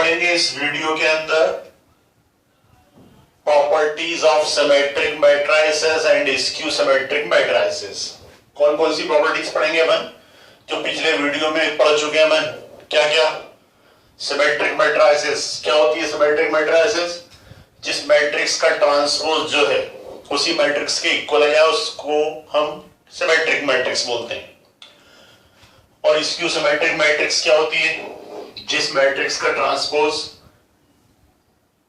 पढ़ेंगे इस वीडियो के अंदर properties of symmetric matrices and skew symmetric matrices. कौन कौन सी प्रॉपर्टीज पढ़ेंगे अपन जो पिछले वीडियो में पढ़ चुके हैं अपन? क्या क्या? सिमेट्रिक मैट्रिसेस क्या होती है? सिमेट्रिक मैट्रिसेस जिस मैट्रिक्स का ट्रांसपोज जो है उसी मैट्रिक्स के इक्वल है उसको हम सिमेट्रिक मैट्रिक्स बोलते हैं। और स्क्यू सिमेट्रिक मैट्रिक्स क्या होती है? जिस मैट्रिक्स का ट्रांसपोज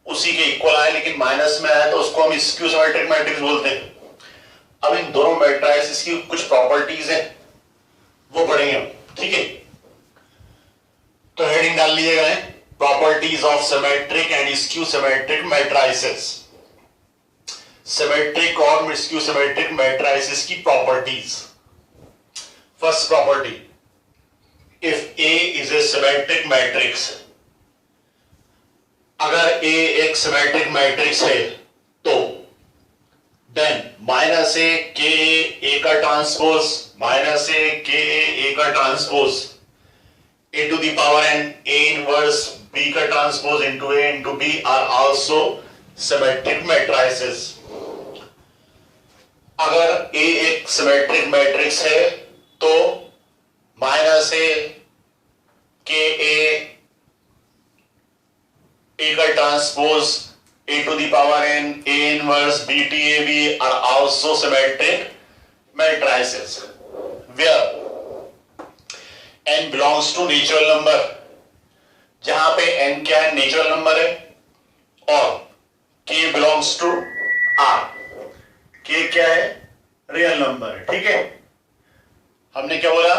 उसी के इक्वल आए लेकिन माइनस में आया तो उसको हम स्क्यू सिमेट्रिक मैट्रिक्स बोलते हैं। अब इन दोनों मैट्रिसेस की कुछ प्रॉपर्टीज हैं वो पढ़ेंगे हम, ठीक है? तो हेडिंग डाल लीजिएगा, properties of symmetric and skew symmetric matrices. Symmetric और स्क्यू सिमेट्रिक मैट्रिसेस की properties. First property, if A is a symmetric matrix, अगर A एक सिमेट्रिक मैट्रिक्स है तो then minus A K A का transpose minus A K A का transpose A to the power N A inverse B का transpose into A into B are also symmetric matrices. अगर A एक symmetric matrix है तो minus A K A का transpose A to the power N A inverse B T A B are also symmetric matrices where n belongs to natural number, जहां पे n क्या है? Natural number है, और k belongs to r, k क्या है? Real number है, ठीक है? हमने क्या बोला?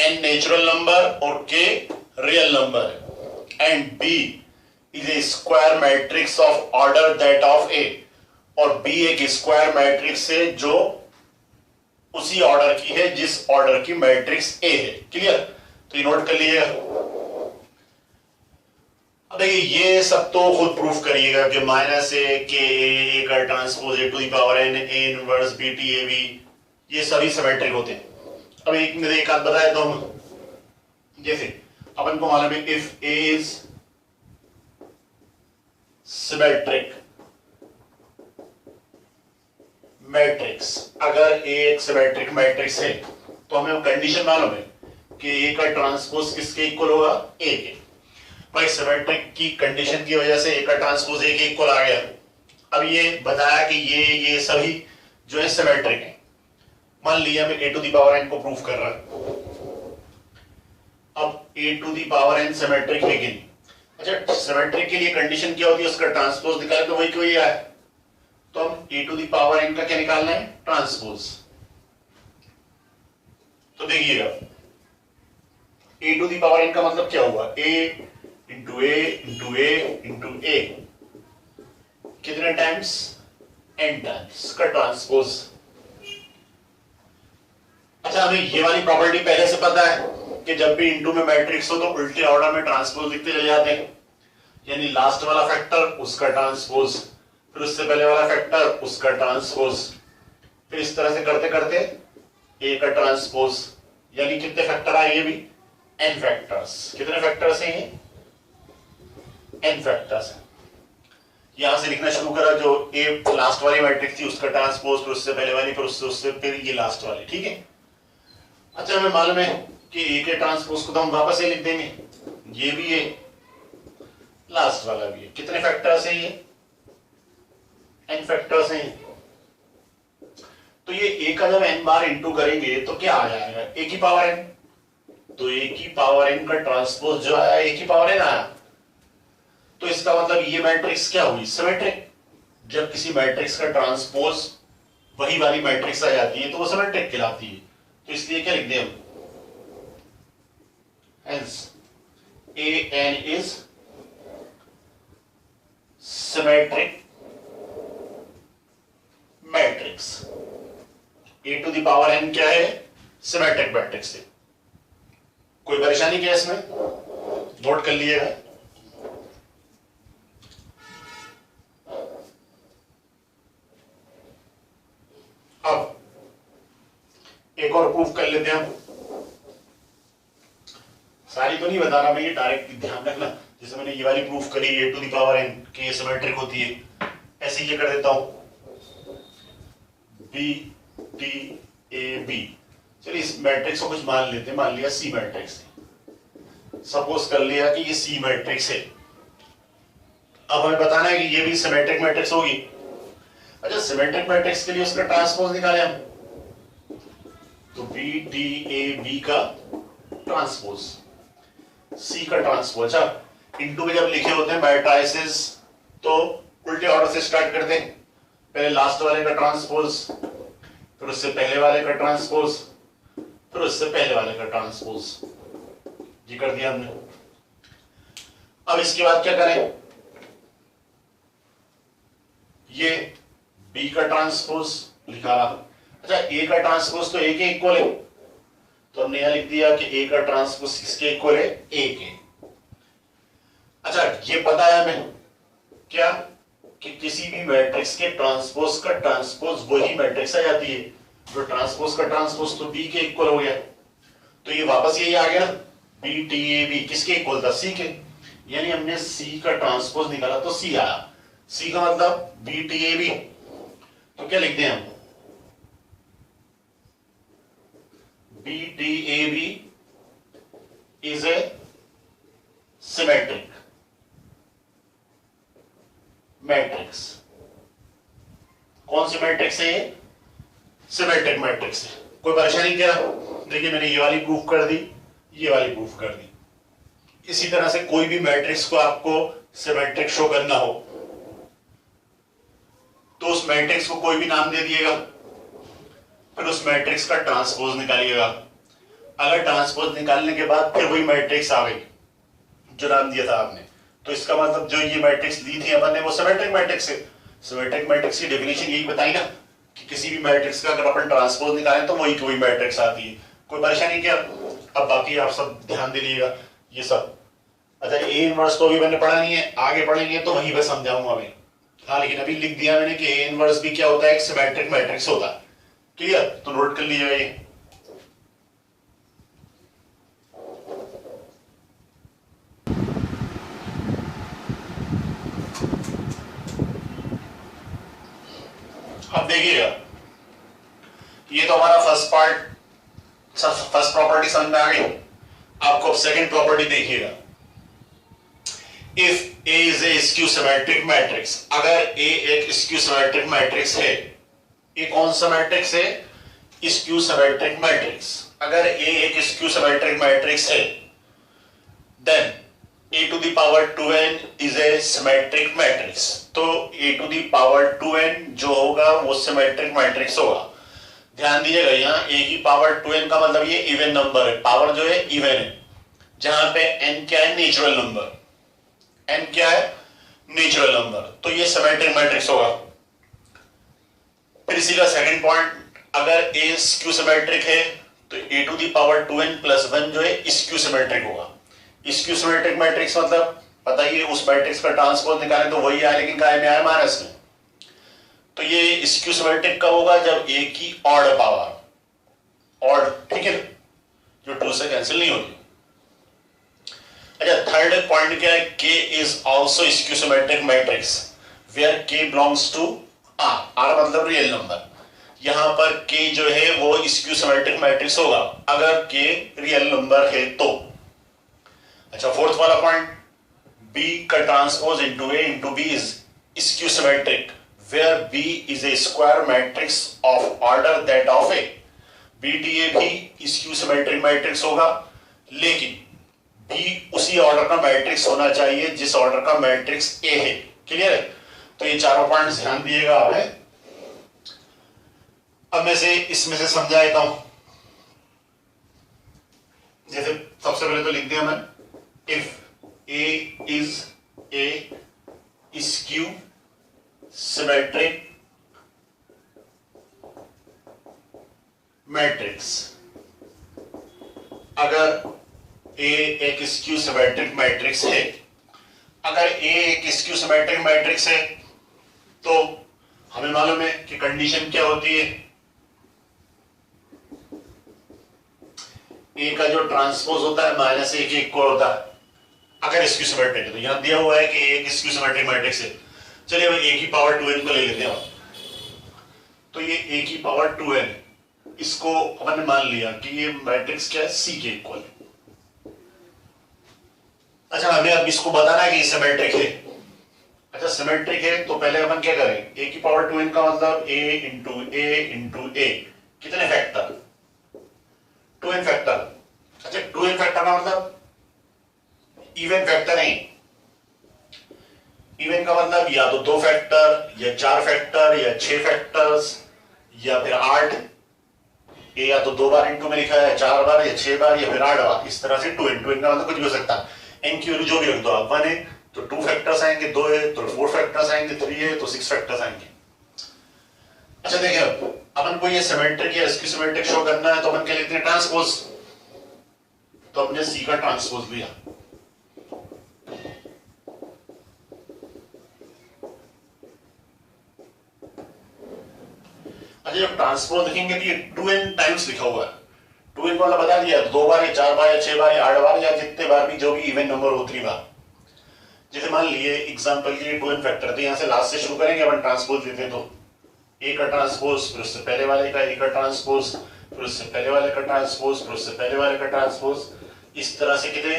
n नेचुरल नंबर और k रियल नंबर है, and b is a square matrix of order that of a, और b एक स्क्वायर मैट्रिक्स है जो उसी ऑर्डर की है जिस ऑर्डर की मैट्रिक्स a है। क्लियर? तो ये नोट कर लीजिएगा। अब देखिए ये सब तो खुद प्रूफ करिएगा कि माइनस ए के ए का transpose A to the power N A inverse B T A B ये सभी सिमेट्रिक होते हैं। अब एक आध बताया तो हम, जैसे अपन को मालूम है if A is symmetric matrix, अगर ए एक सिमेट्रिक मैट्रिक्स है तो हमें कंडीशन मालूम है कि ए का ट्रांसपोज किसके इक्वल होगा? ए के। भाई सिमेट्रिक की कंडीशन की वजह से ए का ट्रांसपोज ए के इक्वल आ गया। अब ये बताया कि ये सभी जो है सिमेट्रिक है। मान लिया मैं A to the power N को प्रूफ कर रहा हूं। अब A to the power N symmetric है कि नहीं? अच्छा, सिमेट्रिक के लिए कंडीशन क्या होती है? उसका ट्रांसपोज निकाले तो वही क्यों आया। तो हम ए टू द पावर एन का क्या निकालना है? ट्रांसपोज। तो देखिएगा ए टू द पावर एन का मतलब क्या हुआ? ए into A into A into ए, कितने टाइम्स? एन टाइम्स का ट्रांसपोज। अच्छा, हमें ये वाली प्रॉपर्टी पहले से पता है कि जब भी इनटू में मैट्रिक्स हो तो उल्टे ऑर्डर में ट्रांसपोज लिखते चले जाते हैं, यानी लास्ट वाला फैक्टर उसका ट्रांसपोज, फिर उससे पहले वाला फैक्टर उसका ट्रांसपोज, फिर इस तरह से करते करते ए का ट्रांसपोज, यानी कितने फैक्टर आए? ये भी n फैक्टर्स। कितने फैक्टर्स हैं ये? n फैक्टर्स हैं। यहां से लिखना शुरू करा, जो ए लास्ट वाली मैट्रिक्स थी उसका ट्रांसपोज, फिर उससे पहले वाली, फिर उससे फिर ये लास्ट वाली, ठीक है? अच्छा, हमें मालूम है कि ए के ट्रांसपोज को तो हम वापस ये लिख देंगे, ये भी है, लास्ट वाला भी है। कितने फैक्टर्स हैं ये? n फैक्टर्स हैं। तो ये ए का जब n बार इंटू करेंगे तो क्या आ जाएगा? ए की पावर n। तो ए की पावर n का ट्रांसपोज जो आया ए की पावर n आया। तो इसका मतलब ये मैट्रिक्स क्या हुई? सिमेट्रिक। जब किसी मैट्रिक्स का ट्रांसपोज वही वाली मैट्रिक्स आ जाती है तो वो सिमेट्रिक कहलाती है। तो इसलिए क्या लिख दें हम? Hence, AN is symmetric matrix. A to the power n क्या है? सिमेट्रिक मैट्रिक्स है। कोई परेशानी क्या इसमें? नोट कर लीजिएगा। अब एक और प्रूफ कर लेते हैं हम। सारी तो नहीं बता रहा मैं, ये डायरेक्ट ध्यान रखना, जैसे मैंने ये वाली प्रूफ करी a to the power n कि ये सिमेट्रिक होती है, ऐसे ये कर देता हूं b t a b। चलिए इस मैट्रिक्स को कुछ मान लेते हैं, मान लिया सी मैट्रिक्स है, सपोज कर लिया कि ये सी मैट्रिक्स है। अब हमें बताना है कि ये भी सिमेट्रिक मैट्रिक्स होगी। अच्छा, सिमेट्रिक मैट्रिक्स के लिए उसका ट्रांसपोज निकाले हम, तो बी टी ए बी का ट्रांसपोज, सी का ट्रांसपोज। अच्छा, इनटू में जब लिखे होते हैं मैट्रिसेस तो उल्टे ऑर्डर से स्टार्ट करते हैं, पहले लास्ट वाले का ट्रांसपोज, फिर उससे पहले वाले का ट्रांसपोज, फिर उससे पहले वाले का ट्रांसपोज। ये कर दिया हमने। अब इसके बाद क्या करें, ये B का ट्रांसपोज निकाला। अच्छा, A का ट्रांसपोज तो A के इक्वल है, तो हमने यहां लिख दिया कि A का ट्रांसपोज किसके इक्वल है, A के। अच्छा, ये पता है हमें क्या कि किसी भी मैट्रिक्स के ट्रांसपोज का ट्रांसपोज वही मैट्रिक्स आ जाती है, जो ट्रांसपोज का ट्रांसपोज तो B के इक्वल हो गया, तो ये वापस यही आ गया ना, B T A B किसके इक्वल था, C के। यानी हमने C का ट्रांसपोज निकाला तो C आया। C का मतलब B T A B, तो क्या लिखते हैं हम, B T A B is a symmetric matrix. कौन सी मैट्रिक्स है ये, सिमेट्रिक मैट्रिक्स है। कोई परेशानी क्या, देखिए मैंने ये वाली प्रूफ कर दी, ये वाली प्रूफ कर दी। इसी तरह से कोई भी मैट्रिक्स को आपको सिमेट्रिक शो करना हो तो उस मैट्रिक्स को कोई भी नाम दे दिएगा, फिर उस मैट्रिक्स का ट्रांसपोज निकालिएगा। अगर ट्रांसपोज निकालने के बाद फिर वही मैट्रिक्स आ गई जो नाम दिया था आपने, तो इसका मतलब जो ये मैट्रिक्स दी थी अपन ने वो सिमेट्रिक मैट्रिक्स है। सिमेट्रिक मैट्रिक्स की डेफिनेशन यही बताई ना कि किसी भी मैट्रिक्स का अगर अपन ट्रांसपोज निकालें तो वही मैट्रिक्स आती है। कोई परेशानी क्या। अब बाकी आप सब ध्यान दे लीजिएगा ये सब। अच्छा, ए इनवर्स तो अभी मैंने पढ़ा नहीं है, आगे पढ़ेंगे तो वहीं पर समझाऊंगा मैं। हाँ, लेकिन अभी लिख दिया मैंने कि ए इनवर्स भी क्या होता है, एक सिमेट्रिक मैट्रिक्स होता है। क्लियर, तो नोट कर लीजिएगा ये। अब देखिएगा, ये तो हमारा फर्स्ट पार्ट, फर्स्ट प्रॉपर्टी समझ में आ गई। आपको अब सेकंड प्रॉपर्टी देखिएगा। If A is a skew symmetric matrix, अगर ए एक स्क्यू सिमेट्रिक मैट्रिक्स है, ये कौन सा मैट्रिक्स है, स्क्यू सिमेट्रिक मैट्रिक्स। अगर ए एक स्क्यू सिमेट्रिक मैट्रिक्स है, then a to the power 2n is a symmetric matrix। तो a to the power 2n जो होगा वो सिमेट्रिक मैट्रिक्स होगा। ध्यान दीजिएगा, यहाँ a की पावर 2n का मतलब ये इवन नंबर है, पावर जो है इवन है, जहां पे n क्या है, नेचुरल नंबर। n क्या है, नेचुरल नंबर, तो ये सिमेट्रिक मैट्रिक्स होगा। फिर इसी का सेकंड पॉइंट, अगर a स्क्यू सिमेट्रिक है तो a to the power 2n plus 1 जो है स्क्यू सिमेट्रिक होगा। स्क्यू सिमेट्रिक मैट्रिक्स मतलब बताइए, उस मैट्रिक्स का ट्रांसपोज निकालें तो वही आए, लेकिन काय में आए, माइनस में। तो ये स्क्यू सिमेट्रिक कब होगा, जब ए की ऑड पावर, ऑड, ठीक है, जो 2 से कैंसिल नहीं होती। अच्छा, थर्ड पॉइंट क्या है, K is also skew symmetric matrix where K belongs to R, R मतलब रियल नंबर। यहां पर के जो है वो स्क्यू सिमेट्रिक मैट्रिक्स होगा अगर के रियल नंबर है तो। अच्छा, फोर्थ वाला पॉइंट, B का transpose into A into B is skew symmetric where B is a square matrix of order that of A। BTA भी स्क्यू सिमेट्रिक मैट्रिक्स होगा, लेकिन B उसी ऑर्डर का मैट्रिक्स होना चाहिए जिस ऑर्डर का मैट्रिक्स A है। क्लियर है, तो ये चारों पॉइंट्स ध्यान दिएगा आपने। अब मैं से इसमें से समझा देता हूं। जैसे सबसे पहले तो लिख दिया मैं, if A is a skew symmetric matrix, अगर A एक स्क्यू सिमेट्रिक मैट्रिक्स है, अगर A एक स्क्यू सिमेट्रिक मैट्रिक्स है तो हमें मालूम है कि कंडीशन क्या होती है, A का जो ट्रांसपोज होता है -A के इक्वल होता है। अगर स्क्यू सिमेट्रिक है, तो यहां दिया हुआ है कि एक स्क्यू सिमेट्रिक मैट्रिक्स है। चलिए भाई ए की पावर 2n को ले लेते हैं। तो ये ए की पावर 2n, इसको अपन ने मान लिया कि ये मैट्रिक्स क्या है, सी के इक्वल है। अच्छा, हमें अब इसको बताना है कि सिमेट्रिक है। अच्छा, सिमेट्रिक है तो पहले अपन क्या करें, ए की पावर 2n का मतलब a इंटू ए कितने फैक्टर, 2n फैक्टर। अच्छा, 2n फैक्टर का मतलब इवन फैक्टर है। इवन का मतलब या तो 2 फैक्टर या 4 फैक्टर या 6 फैक्टर्स या फिर 8। ए या तो 2 बार इंटू में लिखा है, 4 बार या 6 बार या फिर 8 बार, इस तरह से 2n का मतलब कुछ भी हो सकता है। एन की जो भी रख दो आप, 1 है तो 2 फैक्टर्स आएंगे, 2 है तो 4 फैक्टर्स आएंगे, 3 है तो 6 फैक्टर्स आएंगे। अच्छा देखिए, अपन को ये सिमेट्रिक या स्क्यू सिमेट्रिक शो करना है तो अपन क्या लिखते हैं, ट्रांसपोज। तो अपने सी का ट्रांसपोज लिया। अच्छा, जब ट्रांसपोज लिखेंगे तो ये 2n टाइम्स लिखा हुआ है। 2n वाला बता दिया, 2 बार या 4 बार या 6 बार या 8 बार या जितने बार भी जो भी इवन नंबर हो, 3 बार। जैसे मान लिए एग्जांपल के लिए 2n फैक्टर, तो यहां से लास्ट से शुरू करेंगे अपन, ट्रांसपोज लेते हैं तो ए का ट्रांसपोज, फिर उससे पहले वाले का ए का ट्रांसपोज, फिर उससे पहले वाले का ट्रांसपोज, फिर उससे पहले वाले का ट्रांसपोज, इस तरह से कितने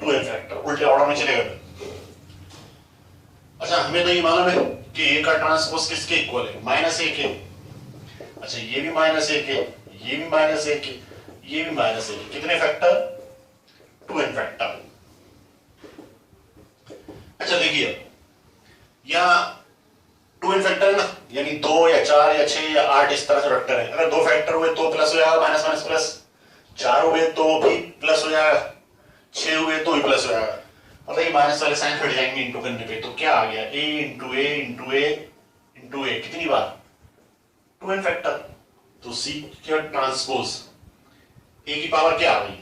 2n फैक्टर उल्टे ऑर्डर में चलेगा। अच्छा, हमें तो ये मालूम है कि ए का ट्रांसपोज किसके इक्वल है, -1 के। अच्छा, ये भी -1 है, ये भी -1 है, ये भी -1 है, कितने फैक्टर, 2n फैक्टर। अच्छा देखिए, यहां 2n फैक्टर है ना, यानी 2 या 4 या 6 या 8 इस तरह से फैक्टर है। अगर 2 फैक्टर हुए तो प्लस हो जाएगा, माइनस माइनस प्लस, 4 हुए तो भी प्लस हो जाएगा, 6 हुए तो भी प्लस हो जाएगा। मतलब ये माइनस वाले साइन हट जाएंगे इंटू करने पे, तो क्या आ गया, a into A into A into A, कितनी बार, 2n फैक्टर। तो सी का ट्रांसपोज ए की पावर क्या आ गई,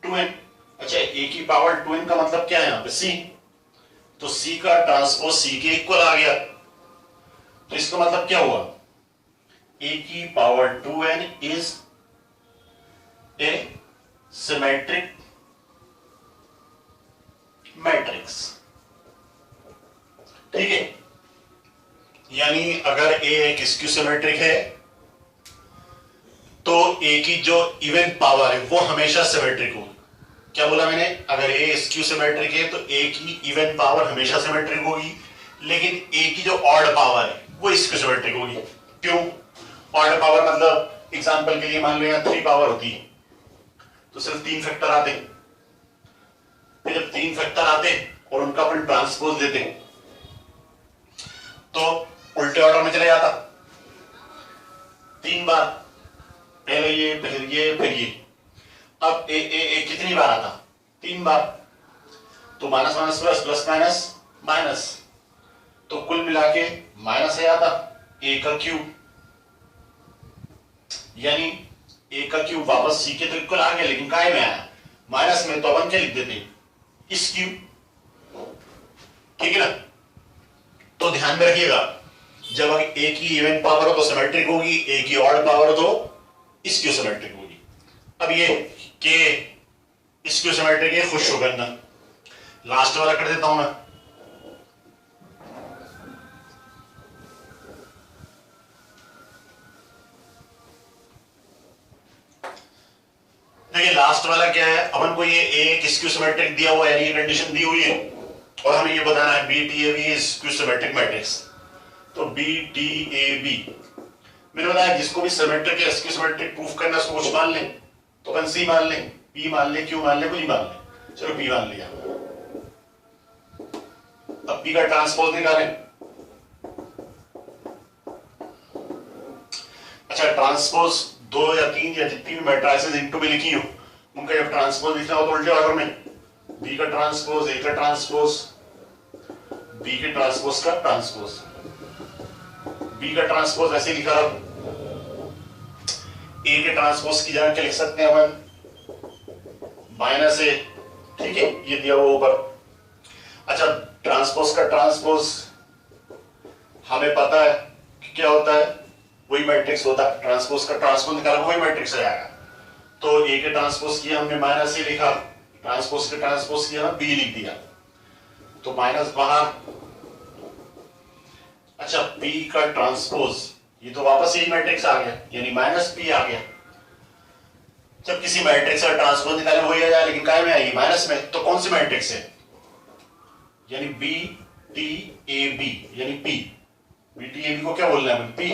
2n। अच्छा, ए की पावर 2n का मतलब क्या है यहां पे, सी। तो सी का ट्रांसपोज सी के इक्वल आ गया। तो इसका मतलब क्या हुआ, ए की power 2n is a symmetric matrix. ठीक है, यानी अगर ए एक स्क्यू सिमेट्रिक है तो ए की जो इवन पावर है वो हमेशा सिमेट्रिक होगी। क्या बोला मैंने, अगर ए स्क्यू सिमेट्रिक है तो ए की इवन पावर हमेशा सिमेट्रिक होगी, लेकिन ए की जो ऑड पावर है वो स्क्यू सिमेट्रिक होगी। क्यों, ऑड पावर मतलब एग्जांपल के लिए मान लो यहाँ 3 पावर होती है तो सिर्फ 3 फैक्टर आते हैं। फिर जब 3 फैक्टर आते हैं और उनका अपन ट्रांसपोज लेते हैं तो उल्टे ऑर्डर में चले जाता, 3 बार, पहले ये फिर ये फिर ये। अब ए ए ए कितनी बार आता, 3 बार। तो minus minus plus, plus minus minus, तो कुल मिला के माइनस है आता, ए का क्यूब, यानी ए का क्यूब वापस सी के तो इक्वल आ गया, लेकिन काय में आया, माइनस में। तो अपन क्या लिख देते, इस क्यूब। ठीक है ना। तो ध्यान में रखिएगा, जब ए की इवन पावर हो तो सिमेट्रिक होगी, ए की ऑड पावर हो तो स्क्यू सिमेट्रिक होगी। अब ये के स्क्यू सिमेट्रिक है, खुश हो करना, लास्ट वाला कर देता हूं मैं। देखिए लास्ट वाला क्या है, अपन को ये एक स्क्यू सिमेट्रिक दिया हुआ है, यानी ये कंडीशन दी हुई है और हमें ये बताना है B T A B skew symmetric matrix. तो बी टी ए बी मैंने बताया, जिसको भी सिमेट्रिक या स्क्यू सिमेट्रिक प्रूफ करना उसको कुछ मान लें, तो अपन सी मान लें, पी मान लें, क्यू मान लें, कुछ मान लें। चलो पी मान लिया। अब पी का ट्रांसपोज निकालें। अच्छा, ट्रांसपोज 2 या 3 या जितनी भी मैट्रिसेस इनटू में लिखी हो उनका जब ट्रांसपोज लिखना हो तो उल्टे ऑर्डर में, बी का ट्रांसपोज, ए का ट्रांसपोज, बी के ट्रांसपोज का ट्रांसपोज। बी का ट्रांसपोज ऐसे लिखा, ए के ट्रांसपोज की जगह क्या लिख सकते हैं अपन, -a। ठीक है, ये दिया हुआ ऊपर। अच्छा, ट्रांसपोज का ट्रांसपोज हमें पता है कि क्या होता है, वही मैट्रिक्स होता है। ट्रांसपोज का ट्रांसपोज निकाला वही मैट्रिक्स आ जाएगा। तो ए के ट्रांसपोज किया हमने, -a लिखा, ट्रांसपोज के ट्रांसपोज किया ना, बी लिख दिया तो माइनस बाहर। अच्छा पी का ट्रांसपोज, ये तो वापस यही मैट्रिक्स आ गया, यानी माइनस पी आ गया। जब किसी मैट्रिक्स का ट्रांसपोज निकाले वही आ जाए, लेकिन काय में आएगी माइनस में, तो कौन सी मैट्रिक्स है, यानी बी टी ए बी, यानी P B T A B को क्या बोलना है, P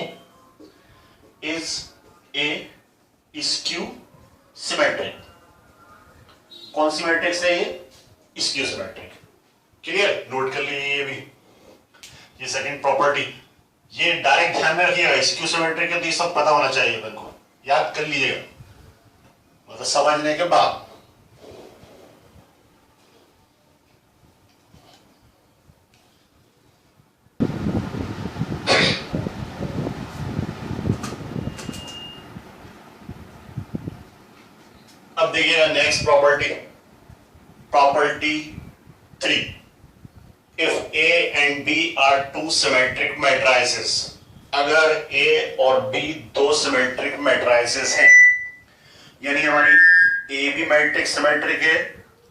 is a skew symmetric. कौन सी मैट्रिक्स है ये, स्क्यू सिमेट्रिक। क्लियर, नोट कर लीजिए ये भी, ये सेकंड प्रॉपर्टी। ये डायरेक्ट ध्यान में रखिएगा, स्क्यू सिमेट्रिक है तो ये सब पता होना चाहिए अपन को, याद कर लीजिएगा मतलब समझने के बाद। अब देखिएगा next property, property 3, if A and B are two symmetric matrices, अगर A और B दो सिमेट्रिक मैट्राइसेस हैं, यानी हमारी A भी मैट्रिक्स सिमेट्रिक है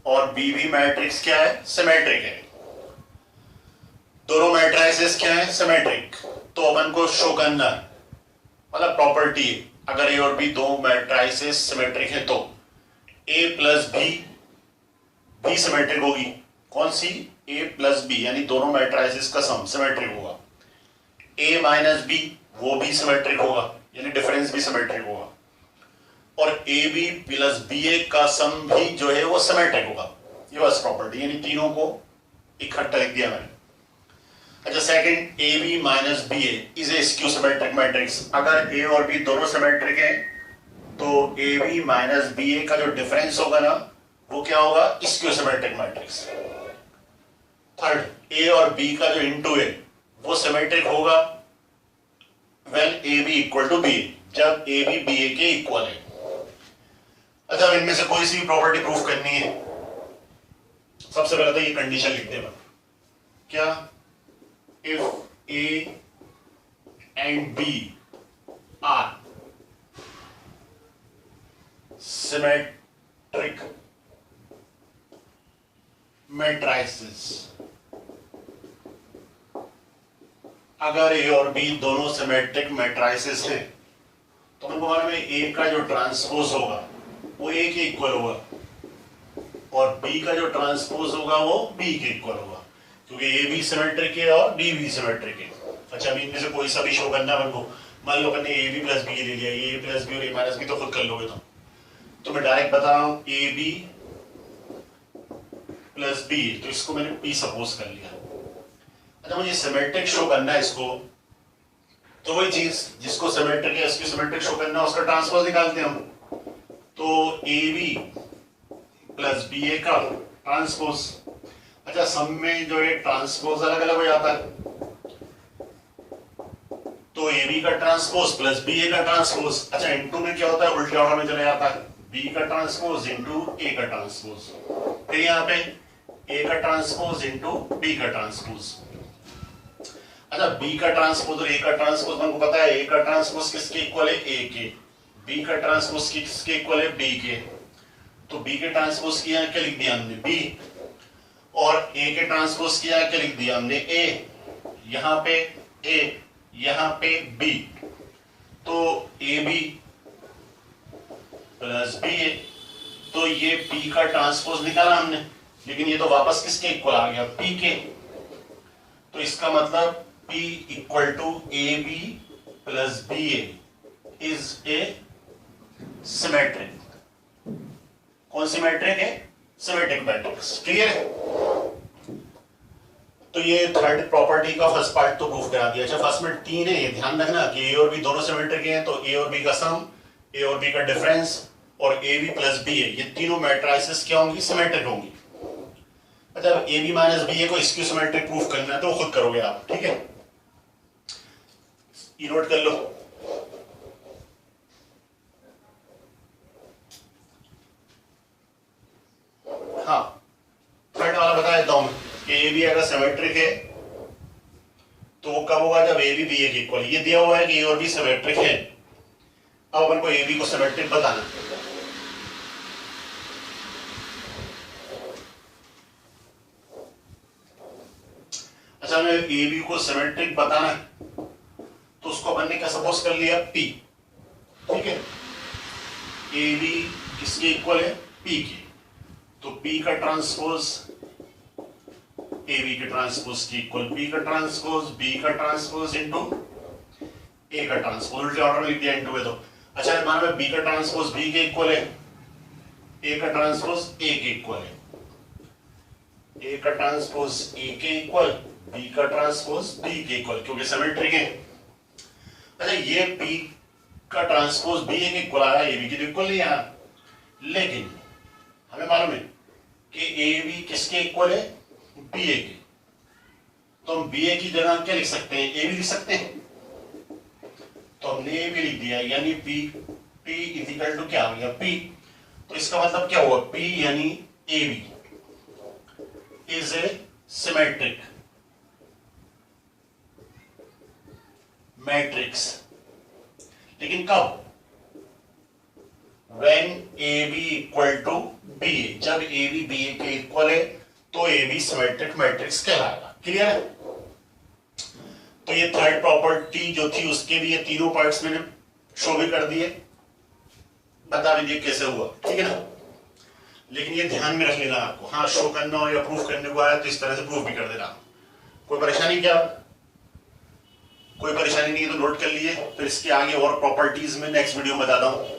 और B भी मैट्रिक्स क्या है, सिमेट्रिक है, दोनों मैट्राइसेस क्या है, सिमेट्रिक, तो अपन को शो करना है, मतलब प्रॉपर्टी अगर A और B दो मैट्राइसेस सिमेट्रिक है तो A प्लस B सिमेट्रिक होगी। कौन सी, A प्लस बी, यानी दोनों मैट्राइसेस का सम सिमेट्रिक होगा। A माइनस बी वो भी सिमेट्रिक होगा, यानी डिफरेंस भी सिमेट्रिक होगा। और AB प्लस BA का सम भी जो है वो सिमेट्रिक होगा। ये बस प्रॉपर्टी, यानी तीनों को इकट्ठा लिख दिया मैंने। अच्छा second, AB minus BA is a skew symmetric matrix. अगर A और B दोनों सिमेट्रिक है तो AB माइनस BA का जो डिफरेंस होगा ना वो क्या होगा, skew symmetric matrix. Third, A और B का जो इनटू है वो सिमेट्रिक होगा when AB equal to BA, जब AB BA के इक्वल है। अच्छा इनमें से कोई सी भी प्रॉपर्टी प्रूफ करनी है, सबसे पहले तो ये कंडीशन लिख देना, क्या, if A and B are symmetric matrices, अगर A और B दोनों सिमेट्रिक मैट्राइसेस हैं तो हमको मालूम है A का जो ट्रांसपोज होगा वो A के इक्वल होगा और B का जो ट्रांसपोज होगा वो B के इक्वल होगा, क्योंकि A भी सिमेट्रिक है और B भी सिमेट्रिक है। अच्छा अभी इनमें से कोई सा भी शो करना है हमको, मान लो अपने A B प्लस B ले लिया, A प्लस B और A माइनस B तो खुद कर लोगे तो मैं डायरेक्ट बता रहा हूं A B प्लस बी, तो इसको मैंने P सपोज कर लिया। अच्छा मुझे सिमेट्रिक शो करना है इसको, तो वही चीज जिसको सिमेट्रिक या इसकी सिमेट्रिक शो करना है उसका ट्रांसपोज निकालते हैं हम, तो AB प्लस BA का ट्रांसपोज। अच्छा सम में जो है ट्रांसपोज अलग अलग हो जाता है, तो AB का ट्रांसपोज प्लस BA का ट्रांसपोज। अच्छा इनटू में क्या होता है, उल्टे ऑर्डर में चले जाता है, B का ट्रांसपोज इनटू A का ट्रांसपोज, फिर यहाँ पे A का ट्रांसपोज इनटू B का ट्रांसपोज। अच्छा B का ट्रांसपोज और A का ट्रांसपोज हमको पता है, A का ट्रांसपोज किसके इक्वल है, A के, B का ट्रांसपोज किसके इक्वल है, B के, तो B के ट्रांसपोज किया क्या लिख दिया हमने B, और A के ट्रांसपोज किया क्या लिख दिया हमने A, यहाँ पे A यहाँ पे B, तो AB प्लस BA, तो ये P का ट्रांसपोज निकाला हमने, लेकिन ये तो वापस किसके इक्वल आ गया, P के, तो इसका मतलब P equal to AB plus BA is a symmetric. कौन सी मैट्रिक है, सिमेट्रिक मैट्रिक्स। क्लियर है, तो ये थर्ड प्रॉपर्टी का फर्स्ट पार्ट तो प्रूफ करा दिया। अच्छा फर्स्ट में 3 है, ये ध्यान रखना कि A और B दोनों सिमेट्रिक हैं, तो A और B का सम, A और B का डिफरेंस और AB प्लस BA, ये तीनों मैट्राइसेस क्या होंगी, सिमेट्रिक होंगी। अच्छा AB माइनस BA को स्क्यू सिमेट्रिक प्रूफ करना है तो खुद करोगे आप, ठीक है, ये नोट कर लो। हाँ थर्ड वाला बता देता हूं कि AB अगर सिमेट्रिक है तो वो कब होगा, जब AB BA के इक्वल। ये दिया हुआ है कि A और B सिमेट्रिक है, अब अपन को AB को सिमेट्रिक बताना। ए बी को सिमेट्रिक बताना है तो उसको अपन ने क्या सपोज कर लिया, पी। ठीक है, ए बी किसके इक्वल है, पी के। तो पी का ट्रांसपोज ए बी के ट्रांसपोज की इक्वल, बी का ट्रांसपोज बी का ट्रांसपोज इनटू ए का ट्रांसपोज, उल्टे ऑर्डर में लिख दिया इनटू में। तो अच्छा मान लो बी का ट्रांसपोज बी के इक्वल है, ए का ट्रांसपोज ए के इक्वल है, ए का ट्रांसपोज ए के इक्वल, बी का ट्रांसपोज बी के इक्वल, क्योंकि सिमेट्रिक है। अच्छा ये पी का ट्रांसपोज बी ए के इक्वल आया, ए बी के इक्वल नहीं आया, लेकिन हमें मालूम है कि ए बी किसके इक्वल है, बी ए के। तो हम बी ए की जगह क्या लिख सकते हैं, ए बी लिख सकते हैं। तो हमने ए बी लिख दिया, यानी पी पी इक्वल टू क्या हो गया, पी। तो इसका मतलब क्या हुआ, पी यानी A B is a symmetric matrix. लेकिन कब, when AB equal to B A, जब ए बी बी ए के इक्वल है तो ए बी सिमेट्रिक मैट्रिक्स कहलाएगा। क्लियर है? तो ये थर्ड प्रॉपर्टी जो थी उसके भी ये तीनों पार्ट्स मैंने शो भी कर दिए, बता भी दिए कैसे हुआ। ठीक है ना? लेकिन ये ध्यान में रख लेना आपको, हाँ शो करना हो या प्रूफ करने को आया तो इस तरह से प्रूफ भी कर देना। कोई परेशानी क्या, कोई परेशानी नहीं है तो नोट कर लिए, फिर इसके आगे और प्रॉपर्टीज में नेक्स्ट वीडियो में बताता हूं।